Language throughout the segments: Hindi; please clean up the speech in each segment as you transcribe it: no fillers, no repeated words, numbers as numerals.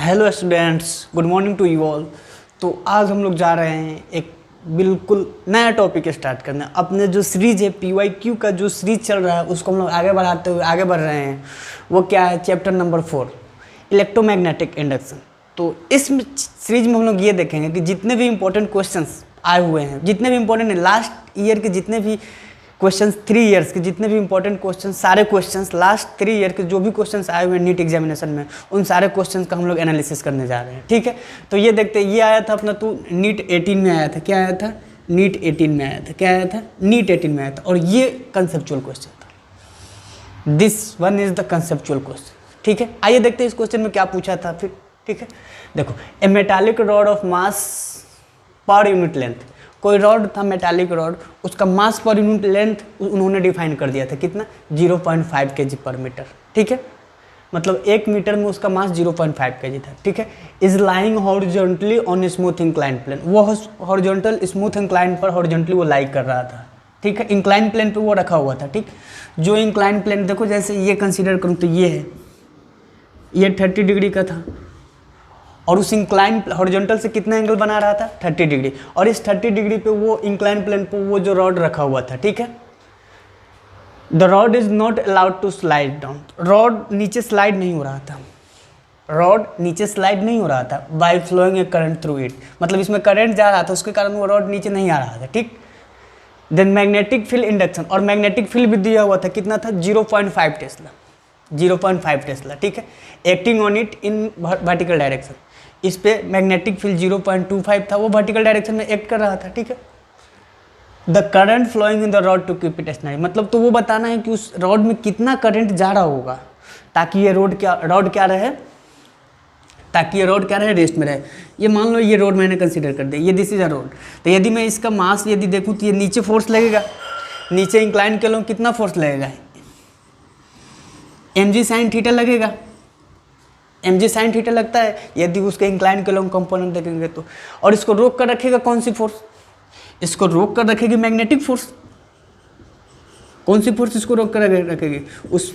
Hello students, good morning to you all. तो आज हम लोग जा रहे हैं एक बिल्कुल नया टॉपिक स्टार्ट करना। अपने जो सीरीज है PYQ का जो सीरीज चल रहा है उसको हम लोग आगे बढ़ाते हुए आगे बढ़ रहे हैं। वो क्या है? Chapter number 4 electromagnetic induction. तो इस सीरीज में हम लोग ये देखेंगे कि जितने भी इंपॉर्टेंट क्वेश्चंस आए हुए हैं, जितने भी इंपॉर्टेंट है लास्ट ईयर के, जितने भी क्वेश्चंस 3 इयर्स के, जितने भी इंपॉर्टेंट क्वेश्चंस, सारे क्वेश्चंस लास्ट 3 ईयर के जो भी क्वेश्चंस आए हुए हैं नीट एग्जामिनेशन में, उन सारे क्वेश्चंस का हम लोग एनालिसिस करने जा रहे हैं। ठीक है, तो ये देखते हैं। ये आया था अपना नीट 18 में आया था। क्या आया था? नीट 18 में आया था। क्या आया था? नीट 18 में आया था। और ये कंसेप्चुअल क्वेश्चन था। This one is the conceptual question. ठीक है, आइए देखते हैं इस क्वेश्चन में क्या पूछा था फिर। ठीक है, देखो, a metallic rod of mass per unit length. कोई रॉड था मेटालिक रॉड, उसका मास पर यूनिट लेंथ उन्होंने डिफाइन कर दिया था। कितना? 0.5 kg पर मीटर। ठीक है, मतलब 1 मीटर में उसका मास 0.5 kg था। ठीक है, is lying horizontally on smooth incline plane. वो हॉरिजॉन्टल स्मूथ इंक्लाइन पर हॉरिजॉन्टली वो लाई कर रहा था। ठीक है, इंक्लाइन प्लेन पे वो रखा हुआ था। ठीक, जो इंक्लाइन प्लेन, देखो जैसे ये कंसिडर करूँ तो ये है, ये 30 डिग्री का था और उस इंक्लाइन हॉरिजॉन्टल से कितना एंगल बना रहा था? 30 डिग्री। और इस 30 डिग्री पे वो इंक्लाइन प्लेन पे वो जो रॉड रखा हुआ था। ठीक है, the rod is not allowed to slide down. Rod नीचे स्लाइड नहीं हो रहा था। रॉड नीचे स्लाइड नहीं हो रहा था by flowing a current through it. मतलब इसमें करंट जा रहा था, उसके कारण वो रॉड नीचे नहीं आ रहा था। ठीक, देन मैग्नेटिक फील्ड इंडक्शन, और मैग्नेटिक फील्ड भी दिया हुआ था। कितना था? 0.5 टेस्ला। 0.5 टेस्ला। ठीक है, acting on it in vertical direction. इस पे मैग्नेटिक फील्ड 0.25 था, वो वर्टिकल डायरेक्शन में एक्ट कर रहा था। ठीक है, the current flowing in the rod to keep it stationary. मतलब तो वो बताना है कि उस रॉड में कितना करंट जा रहा होगा ताकि ये रॉड क्या रहे, ताकि ये रॉड क्या रहे? रेस्ट में रहे। ये मान लो ये रॉड मैंने कंसीडर कर दिया, ये दिस इज अ रॉड। तो यदि मैं इसका मास यदि देखूँ तो ये नीचे फोर्स लगेगा, नीचे इंक्लाइन के लोग कितना फोर्स लगेगा? mg sin थीटा लगेगा। mg sin थीटा लगता है यदि उसके इंक्लाइन के लोग कंपोनेंट देखेंगे तो। और इसको रोक कर रखेगा कौन सी फोर्स? इसको रोक कर रखेगी मैग्नेटिक फोर्स। कौन सी फोर्स इसको रोक कर रखेगी? उस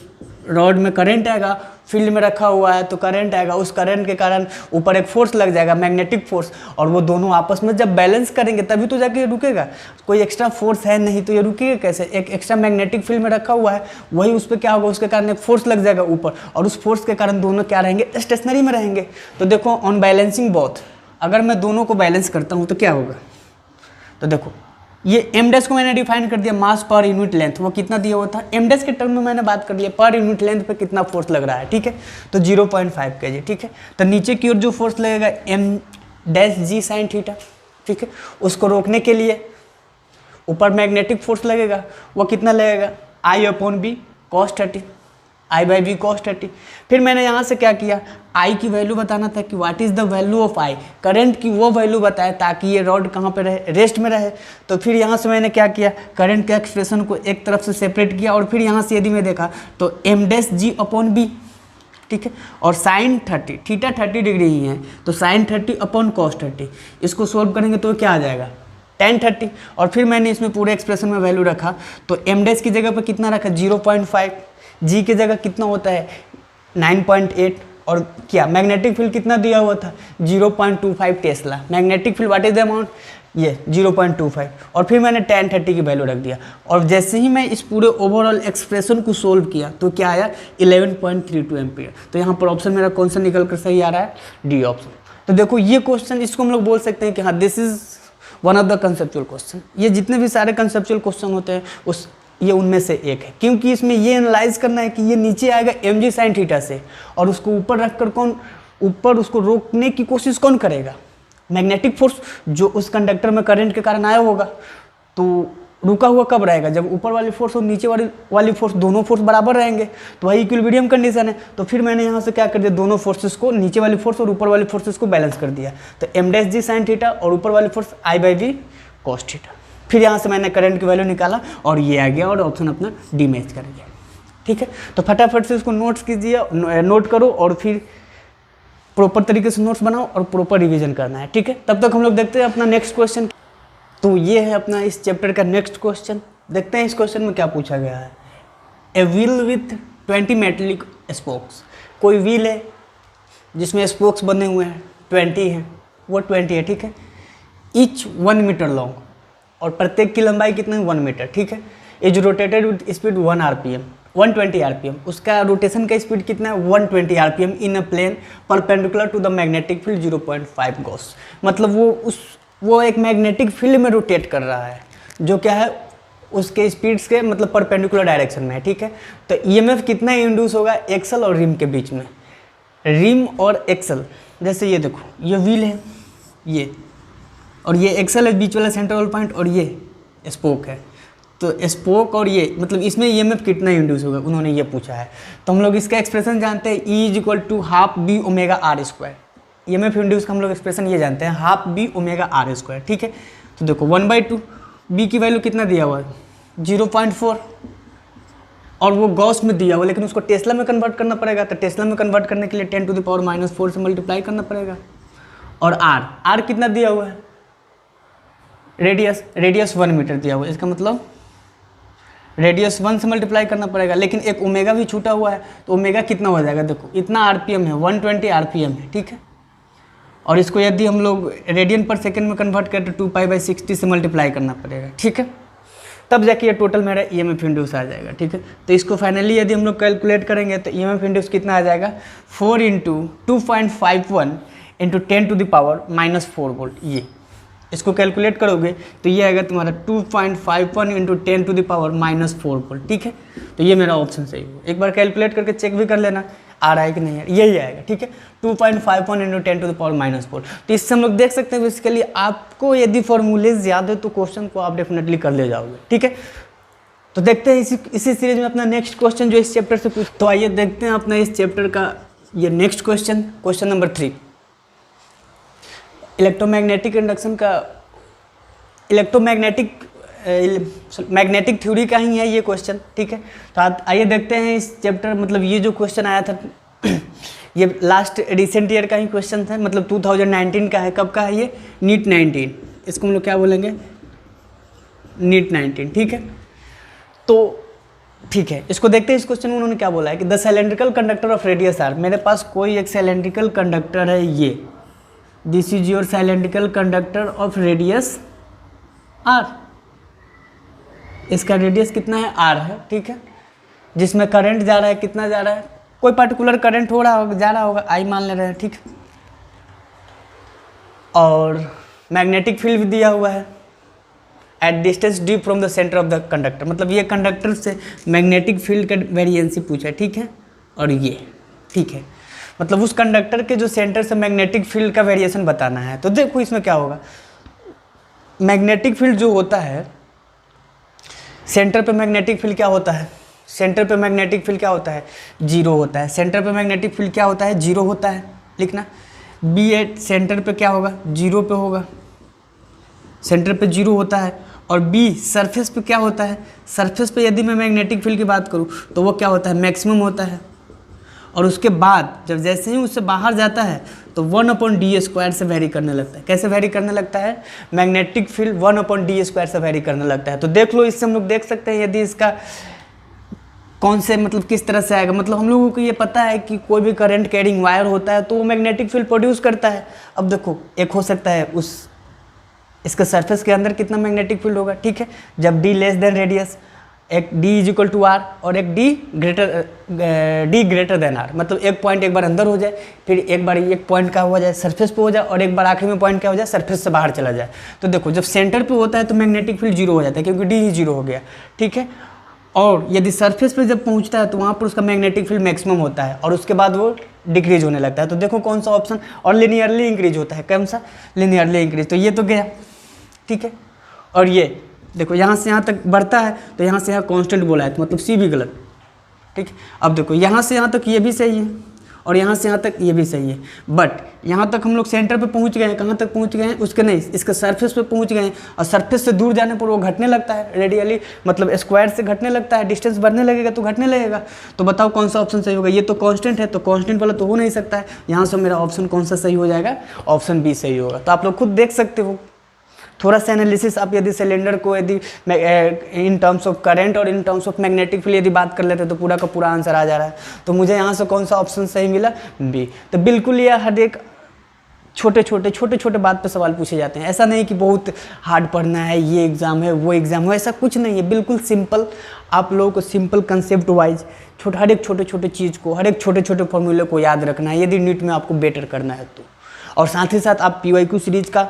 रॉड में करंट आएगा, फील्ड में रखा हुआ है तो करंट आएगा, उस करंट के कारण ऊपर एक फोर्स लग जाएगा, मैग्नेटिक फोर्स। और वो दोनों आपस में जब बैलेंस करेंगे तभी तो जाके रुकेगा। कोई एक्स्ट्रा फोर्स है नहीं तो ये रुकेगा कैसे? एक एक्स्ट्रा मैग्नेटिक फील्ड में रखा हुआ है, वही उस पर क्या होगा? उसके कारण एक फोर्स लग जाएगा ऊपर, और उस फोर्स के कारण दोनों क्या रहेंगे? स्टेशनरी में रहेंगे। तो देखो, ऑन बैलेंसिंग बोथ, अगर मैं दोनों को बैलेंस करता हूँ तो क्या होगा? तो देखो, ये एम डैश को मैंने डिफाइन कर दिया, मास पर यूनिट लेंथ। वो कितना दिया हुआ था? एम डैश के टर्म में मैंने बात कर दिया, पर यूनिट लेंथ पे कितना फोर्स लग रहा है। ठीक है, तो 0.5 kg। ठीक है, तो नीचे की ओर जो फोर्स लगेगा m' sin थीटा। ठीक है, उसको रोकने के लिए ऊपर मैग्नेटिक फोर्स लगेगा। वो कितना लगेगा? I/B cos 30, I/B cos 30। फिर मैंने यहाँ से क्या किया? I की वैल्यू बताना था कि what is the value of I। Current की वो वैल्यू बताए ताकि ये रॉड कहाँ पे रहे? रेस्ट में रहे। तो फिर यहाँ से मैंने क्या किया? करंट के एक्सप्रेशन को एक तरफ से सेपरेट किया, और फिर यहाँ से यदि मैं देखा तो m'(G/B। ठीक है, और sin 30, थीटा 30 डिग्री ही है तो sin 30/cos 30। इसको सोल्व करेंगे तो क्या आ जाएगा? tan 30। और फिर मैंने इसमें पूरे एक्सप्रेशन में वैल्यू रखा तो m' की जगह पर कितना रखा? 0.5। जी की जगह कितना होता है? 9.8। और क्या मैग्नेटिक फील्ड कितना दिया हुआ था? 0.25 Tesla. Magnetic field what is the amount? ये 0.25। और फिर मैंने tan 30 की वैल्यू रख दिया। और जैसे ही मैं इस पूरे ओवरऑल एक्सप्रेशन को सोल्व किया तो क्या आया? 11.32 एम्पियर। तो यहाँ पर ऑप्शन मेरा कौन सा निकल कर सही आ रहा है? D option. तो देखो, ये क्वेश्चन, इसको हम लोग बोल सकते हैं कि हाँ, this is one of the conceptual question. ये जितने भी सारे कंसेप्चुअल क्वेश्चन होते हैं ये उनमें से एक है, क्योंकि इसमें ये एनालाइज करना है कि ये नीचे आएगा mg sin थीटा से, और उसको ऊपर रखकर ऊपर उसको रोकने की कोशिश कौन करेगा? मैग्नेटिक फोर्स, जो उस कंडक्टर में करंट के कारण आया होगा। तो रुका हुआ कब रहेगा? जब ऊपर वाली फोर्स और नीचे वाली फोर्स, दोनों फोर्स बराबर रहेंगे, तो वही इक्विलिब्रियम कंडीशन है। तो फिर मैंने यहाँ से क्या कर दिया? दोनों फोर्सेस को, नीचे वाली फोर्स और ऊपर वाली फोर्सेस को बैलेंस कर दिया। तो m' sin थीटा और ऊपर वाली फोर्स I/B cos थीटा। फिर यहाँ से मैंने करंट की वैल्यू निकाला और ये आ गया, और ऑप्शन अपना डी मैच कर गया। ठीक है, तो फटाफट से इसको नोट्स कीजिए, नोट करो, और फिर प्रॉपर तरीके से नोट्स बनाओ और प्रॉपर रिवीजन करना है। ठीक है, तब तक हम लोग देखते हैं अपना नेक्स्ट क्वेश्चन। तो ये है अपना इस चैप्टर का नेक्स्ट क्वेश्चन। देखते हैं इस क्वेश्चन में क्या पूछा गया है। A wheel with 20 metallic spokes. कोई व्हील है जिसमें स्पोक्स बने हुए हैं 20 हैं, वो 20 है, ठीक है। ईच 1 मीटर लॉन्ग, और प्रत्येक की लंबाई कितना है 1 मीटर, ठीक है। Is rotated with speed 1 RPM, 120 RPM, उसका रोटेशन का स्पीड कितना है 120 RPM in a plane perpendicular to the magnetic field 0.5 gauss. मतलब वो एक मैग्नेटिक फील्ड में रोटेट कर रहा है जो क्या है उसके स्पीड्स के मतलब परपेंडिकुलर डायरेक्शन में है, ठीक है। तो EMF कितना इंड्यूस होगा एक्सल और रिम के बीच में, रिम और एक्सल। जैसे ये देखो, ये व्हील है ये, और ये एक्सल है बीच वाला सेंट्रल पॉइंट, और ये स्पोक है। तो स्पोक और ये मतलब इसमें EMF कितना इंड्यूस होगा उन्होंने ये पूछा है। तो हम लोग इसका एक्सप्रेशन जानते हैं, E = ½ B omega R²। EMF induce का हम लोग एक्सप्रेशन ये जानते हैं, ½ B ओमेगा R², ठीक है। तो देखो 1/2, B की वैल्यू कितना दिया हुआ है 0.4, और वो गॉस में दिया हुआ, लेकिन उसको टेस्ला में कन्वर्ट करना पड़ेगा। तो टेस्ला में कन्वर्ट करने के लिए 10⁻⁻⁴ से मल्टीप्लाई करना पड़ेगा। और R कितना दिया हुआ है, रेडियस 1 मीटर दिया हुआ है, इसका मतलब रेडियस 1 से मल्टीप्लाई करना पड़ेगा। लेकिन एक ओमेगा भी छूटा हुआ है, तो ओमेगा कितना हो जाएगा, देखो इतना RPM है, 120 RPM है, ठीक है। और इसको यदि हम लोग रेडियन पर सेकेंड में कन्वर्ट करें तो 2π/60 से मल्टीप्लाई करना पड़ेगा, ठीक है। तब जाके ये टोटल मेरा EMF इंड्यूस आ जाएगा, ठीक है। तो इसको फाइनली यदि हम लोग कैलकुलेट करेंगे तो EMF इंड्यूस कितना आ जाएगा 4 × 2.51 × 10⁻⁻⁴ वोल्ट। ये इसको कैलकुलेट करोगे तो ये आएगा तुम्हारा 2.51 × 10⁻⁻⁴ वोल्ट, ठीक है। तो ये मेरा ऑप्शन सही है। एक बार कैलकुलेट करके चेक भी कर लेना आ रहा है कि नहीं है, यही आएगा, ठीक है। 2.51 × 10⁻⁻⁴। तो इससे हम लोग देख सकते हैं बेसिकली आपको यदि फॉर्मूलेज याद है तो क्वेश्चन को आप डेफिनेटली कर ले जाओगे, ठीक है। तो देखते हैं इसी सीरीज में अपना नेक्स्ट क्वेश्चन जो इस चैप्टर से पूछ। तो आइए देखते हैं अपना इस चैप्टर का ये next question, question number 3। Electromagnetic induction का मैग्नेटिक थ्योरी का ही है ये क्वेश्चन, ठीक है। तो आइए देखते हैं इस चैप्टर, मतलब ये जो क्वेश्चन आया था ये लास्ट रिसेंट ईयर का ही क्वेश्चन था, मतलब 2019 का है। कब का है ये, नीट 19, इसको हम लोग क्या बोलेंगे नीट 19, ठीक है। तो ठीक है, इसको देखते हैं। इस क्वेश्चन में उन्होंने क्या बोला है कि the cylindrical conductor of radius R, मेरे पास कोई एक सिलेंड्रिकल कंडक्टर है ये, this is your cylindrical conductor of radius R, इसका रेडियस कितना है R है, ठीक है। जिसमें करंट जा रहा है, कितना जा रहा है, कोई पर्टिकुलर करंट हो रहा होगा, जा रहा होगा, I मान ले रहे हैं, ठीक है। और मैग्नेटिक फील्ड भी दिया हुआ है at distance d from the centre of the conductor, मतलब ये कंडक्टर से मैग्नेटिक फील्ड का वेरिएंसी पूछा है, ठीक है। और ये ठीक है, मतलब उस कंडक्टर के जो सेंटर से मैग्नेटिक फील्ड का वेरिएशन बताना है। तो देखो इसमें क्या होगा, मैग्नेटिक फील्ड जो होता है सेंटर पे मैग्नेटिक फील्ड क्या होता है, सेंटर पे मैग्नेटिक फील्ड क्या होता है 0 होता है। सेंटर पे मैग्नेटिक फील्ड क्या होता है 0 होता है, लिखना। बी एट सेंटर पे क्या होगा 0 पे होगा, सेंटर पे 0 होता है। और बी सरफेस पे क्या होता है, सरफेस पे यदि मैं मैग्नेटिक फील्ड की बात करूँ तो वो क्या होता है मैक्सिमम होता है। और उसके बाद जब जैसे ही उससे बाहर जाता है तो 1/d² से वेरी करने लगता है। कैसे वेरी करने लगता है, मैग्नेटिक फील्ड 1/d² से वेरी करने लगता है। तो देख लो, इससे हम लोग देख सकते हैं यदि इसका कौन से मतलब किस तरह से आएगा। मतलब हम लोगों को ये पता है कि कोई भी करंट कैरिंग वायर होता है तो वो मैग्नेटिक फील्ड प्रोड्यूस करता है। अब देखो एक हो सकता है इसके सरफेस के अंदर कितना मैग्नेटिक फील्ड होगा, ठीक है, जब d लेस देन रेडियस, एक d = R और एक d ग्रेटर देन R, मतलब एक पॉइंट एक बार अंदर हो जाए, फिर एक बार एक पॉइंट का हो जाए सरफेस पे हो जाए, और एक बार आखिरी में पॉइंट क्या हो जाए सरफेस से बाहर चला जाए। तो देखो जब सेंटर पे होता है तो मैग्नेटिक फील्ड 0 हो जाता है क्योंकि d ही 0 हो गया, ठीक है। और यदि सरफेस पे जब पहुंचता है तो वहाँ पर उसका मैग्नेटिक फील्ड मैक्सिमम होता है और उसके बाद वो डिक्रीज होने लगता है। तो देखो कौन सा ऑप्शन, और लिनियरली इंक्रीज होता है, कौन सा लिनियरली इंक्रीज, तो ये तो गया, ठीक है। और ये देखो यहाँ से यहाँ तक बढ़ता है तो यहाँ से यहाँ कांस्टेंट बोला है तो मतलब सी भी गलत, ठीक है। अब देखो यहाँ से यहाँ तक ये भी सही है और यहाँ से यहाँ तक ये भी सही है, बट यहाँ तक हम लोग सेंटर पे पहुँच गए हैं, कहाँ तक पहुँच गए हैं उसके नहीं, इसके सरफेस पे पहुँच गए हैं। और सरफेस से दूर जाने पर वो घटने लगता है रेडियली, मतलब स्क्वायर से घटने लगता है, डिस्टेंस बढ़ने लगेगा तो घटने लगेगा। तो बताओ कौन सा ऑप्शन सही होगा, ये तो कांस्टेंट है तो कांस्टेंट वाला तो हो नहीं सकता है। यहाँ से मेरा ऑप्शन कौन सा सही हो जाएगा, ऑप्शन बी सही होगा। तो आप लोग खुद देख सकते हो, थोड़ा सा एनालिसिस आप यदि सिलेंडर को यदि इन टर्म्स ऑफ करंट और in terms of magnetic field यदि बात कर लेते तो पूरा का पूरा आंसर आ जा रहा है। तो मुझे यहाँ से कौन सा ऑप्शन सही मिला, बी। तो बिल्कुल ये हर एक छोटे छोटे बात पे सवाल पूछे जाते हैं। ऐसा नहीं कि बहुत हार्ड पढ़ना है, ये एग्ज़ाम है वो एग्ज़ाम है, ऐसा कुछ नहीं है। बिल्कुल सिंपल, आप लोगों को सिंपल कंसेप्ट वाइज हर एक छोटे चीज़ को, हर एक छोटे फॉर्मूले को याद रखना है यदि नीट में आपको बेटर करना है तो। और साथ ही साथ आप PYQ सीरीज़ का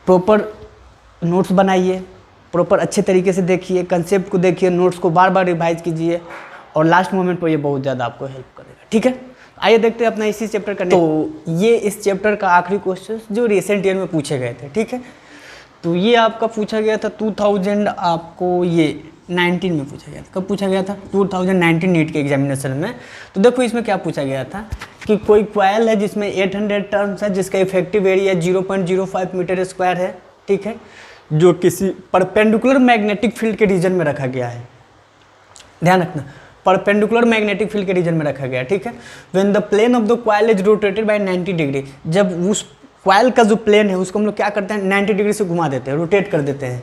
प्रॉपर नोट्स बनाइए, प्रॉपर अच्छे तरीके से देखिए, कंसेप्ट को देखिए, नोट्स को बार बार रिवाइज कीजिए और लास्ट मोमेंट पर ये बहुत ज़्यादा आपको हेल्प करेगा। ठीक है, आइए देखते हैं अपना इसी चैप्टर का। तो ये इस चैप्टर का आखिरी क्वेश्चन जो रिसेंट ईयर में पूछे गए थे। ठीक है, तो ये आपका पूछा गया था 2000 आपको ये 19 में पूछा गया था। कब पूछा गया था? 2019 नीट के एग्जामिनेशन में। तो देखो इसमें क्या पूछा गया था कि कोई कॉइल है जिसमें 800 टर्न्स है, जिसका इफेक्टिव एरिया 0.05 मीटर स्क्वायर है। ठीक है, जो किसी परपेंडिकुलर मैग्नेटिक फील्ड के रीजन में रखा गया है। ध्यान रखना, परपेंडिकुलर मैग्नेटिक फील्ड के रीजन में रखा गया है। ठीक है, when the plane of the coil is rotated by 90 degree, जब उस कॉइल का जो प्लेन है उसको हम लोग क्या करते हैं, 90 डिग्री से घुमा देते हैं, रोटेट कर देते हैं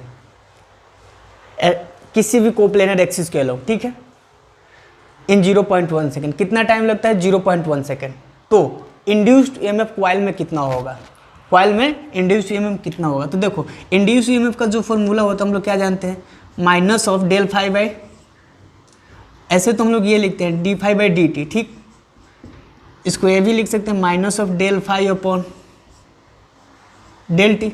किसी भी कोप्लेनर एक्सिस के अलोंग। ठीक है, इन 0.1 सेकेंड। कितना टाइम लगता है? 0.1 सेकेंड। तो इंड्यूस्ड ईएमएफ कॉइल में कितना होगा? कॉइल में इंड्यूस्ड ईएमएफ कितना होगा? तो देखो इंड्यूस्ड ईएमएफ का जो फॉर्मूला होता है हम लोग क्या जानते हैं, minus of del phi by, ऐसे तो हम लोग ये लिखते हैं d phi by d t. ठीक, इसको ये भी लिख सकते हैं minus of del phi upon del t.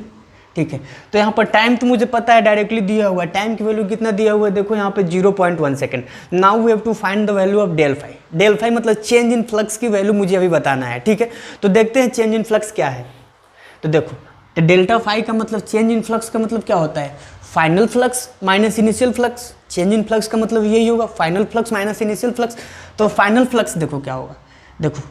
ठीक है, तो यहाँ पर टाइम तो मुझे पता है डायरेक्टली दिया हुआ है, टाइम की वैल्यू कितना दिया हुआ है, देखो यहाँ पे 0.1 second. Now we have to find the value of del phi. Del phi मतलब चेंज इन फ्लक्स की वैल्यू मुझे अभी बताना है। ठीक है, तो देखते हैं चेंज इन फ्लक्स क्या है। तो देखो डेल्टा फाई का मतलब, चेंज इन फ्लक्स का मतलब क्या होता है, final flux minus initial flux. Change in flux का मतलब यही होगा, final flux minus initial flux. तो फाइनल फ्लक्स देखो क्या होगा, देखो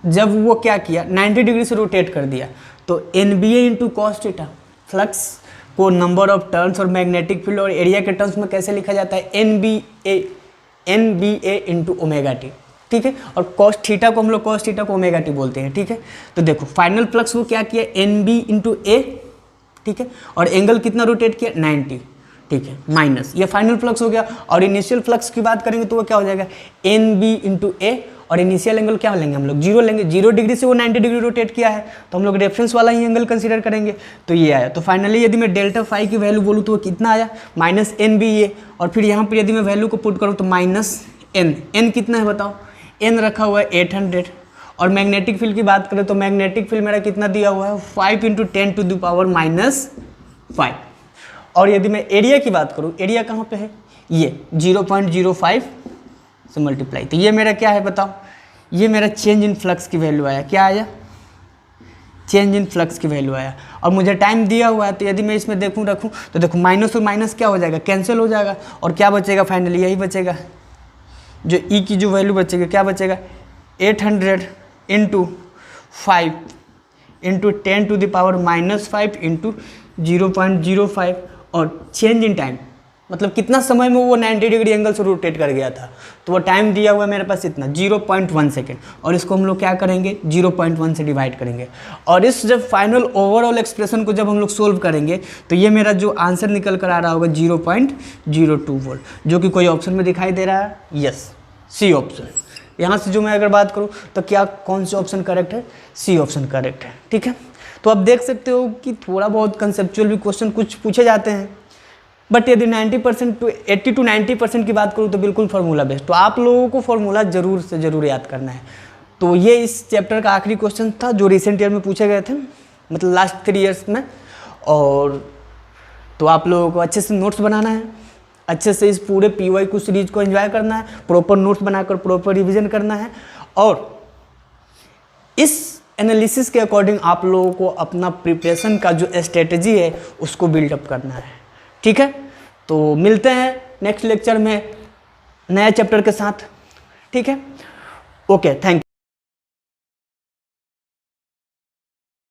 जब वो क्या किया 90 डिग्री से रोटेट कर दिया तो NBA into cos theta, flux को नंबर ऑफ टर्न्स और मैग्नेटिक फील्ड और एरिया के टर्म्स में कैसे लिखा जाता है, NBA इंटू ओमेगा टी। ठीक है, और कॉस थीटा को हम लोग कॉस थीटा को ओमेगा टी बोलते हैं। ठीक है, तो देखो फाइनल फ्लक्स को क्या किया, NB इंटू ए। ठीक है, और एंगल कितना रोटेट किया, 90। ठीक है, माइनस ये फाइनल फ्लक्स हो गया। और इनिशियल फ्लक्स की बात करेंगे तो वो क्या हो जाएगा, NB इंटू ए, और इनिशियल एंगल क्या लेंगे हम लोग, 0 लेंगे। 0 डिग्री से वो 90 डिग्री रोटेट किया है तो हम लोग रेफरेंस वाला ही एंगल कंसीडर करेंगे। तो ये आया। तो फाइनली यदि मैं डेल्टा फाई की वैल्यू बोलूँ तो वो कितना आया, माइनस NBA। और फिर यहाँ पर यदि मैं वैल्यू को पुट करूँ तो माइनस N कितना है बताओ, N रखा हुआ है 800। और मैग्नेटिक फील्ड की बात करें तो मैग्नेटिक फील्ड मेरा कितना दिया हुआ है, 5 × 10⁻⁻5। और यदि मैं एरिया की बात करूँ, एरिया कहाँ पे है, ये 0.05 से मल्टीप्लाई। तो ये मेरा क्या है बताओ, ये मेरा चेंज इन फ्लक्स की वैल्यू आया। क्या आया, चेंज इन फ्लक्स की वैल्यू आया। और मुझे टाइम दिया हुआ है तो यदि मैं इसमें देखूँ रखूँ तो देखो माइनस और माइनस क्या हो जाएगा, कैंसिल हो जाएगा। और क्या बचेगा फाइनली, यही बचेगा, जो ई की जो वैल्यू बचेगा, क्या बचेगा, 800 इंटू 5 इंटू 10⁻⁻5 इंटू 0.05। और चेंज इन टाइम मतलब कितना समय में वो 90 डिग्री एंगल से रोटेट कर गया था। तो वो टाइम दिया हुआ है मेरे पास इतना 0.1 सेकेंड। और इसको हम लोग क्या करेंगे, 0.1 से डिवाइड करेंगे। और इस जब फाइनल ओवरऑल एक्सप्रेशन को जब हम लोग सोल्व करेंगे तो ये मेरा जो आंसर निकल कर आ रहा होगा 0.02 वोल्ट, जो कि कोई ऑप्शन में दिखाई दे रहा है, यस सी ऑप्शन। यहाँ से जो मैं अगर बात करूँ तो क्या कौन से ऑप्शन करेक्ट है, सी ऑप्शन करेक्ट है। ठीक है, तो आप देख सकते हो कि थोड़ा बहुत कंसेप्चुअल भी क्वेश्चन कुछ पूछे जाते हैं, बट यदि 90% टू 80 to 90% की बात करूँ तो बिल्कुल फार्मूला बेस्ड। तो आप लोगों को फार्मूला जरूर से ज़रूर याद करना है। तो ये इस चैप्टर का आखिरी क्वेश्चन था जो रिसेंट ईयर में पूछे गए थे, मतलब लास्ट 3 इयर्स में। और तो आप लोगों को अच्छे से नोट्स बनाना है, अच्छे से इस पूरे PYQ सीरीज को एंजॉय करना है, प्रॉपर नोट्स बनाकर प्रॉपर रिवीजन करना है। और इस एनालिसिस के अकॉर्डिंग आप लोगों को अपना प्रिपरेशन का जो स्ट्रेटजी है उसको बिल्डअप करना है। ठीक है, तो मिलते हैं नेक्स्ट लेक्चर में नया चैप्टर के साथ। ठीक है, ओके, थैंक यू।